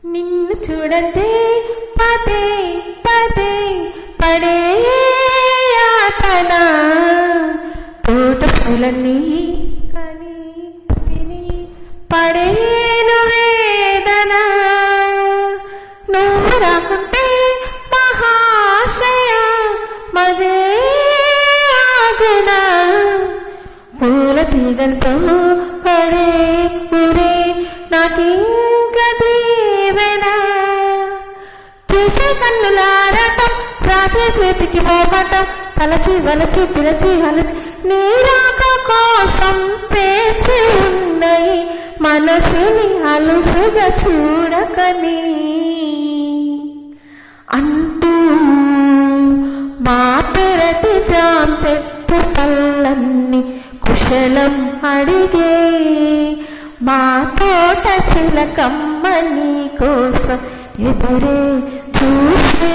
నిన్ను చూడంతే పదే పదే పడే యాతన తోట పూలన్నీ కని విని పడేను వేదన నువ్వు రాకుంటే మహాశయ మదే ఆగుణ పూల తీగలతో పడే ఊరే నాకింక దీవెన చూసే కన్నులారటం రాసే చేతికి పోవటం తలచి వలచి పిలచి అలచి నీరాక కోసం పేచి ఉన్నాయి మనసుని అలుసుగా చూడకని అంటూ మా పెరటి జాం చెట్టు పళ్ళన్ని కుశలం అడిగే మా తోట చిలకమ్మ నీ కోసం ఎదురే చూసే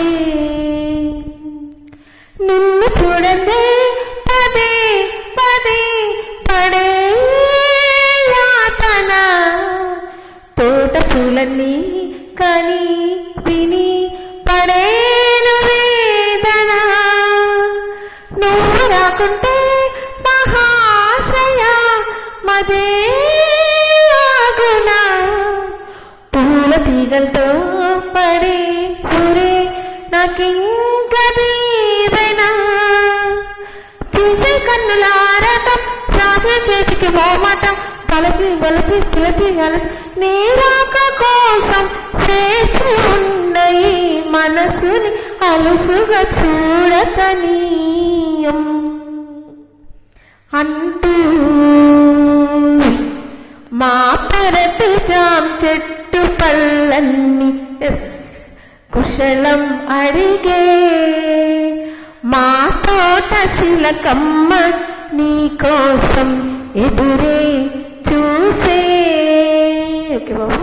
నిన్ను చూడందే పదే పదే పడే యాతన తోట పూలన్నీ కని విని పడేను వేదన నువ్వు రాకుంటే మహాశయ మదే ఆగుణ పూల తీగలతో పడే ఊరే నాకింక దీవెన చూసే కన్నులారటం రాసే చేతికి మోమటం కలచి వలచి పిలచి అలచి నీరాక కోసం చేసి ఉన్నాయి మనసుని అలుసుగా చూడకనీయం అంటూ మా పెరటి జాం చెట్టు పళ్ళన్ని కుశలం అడిగే మా తోట చిలకమ్మ నీ కోసం ఎదురే చూసే ఓకే బాబు.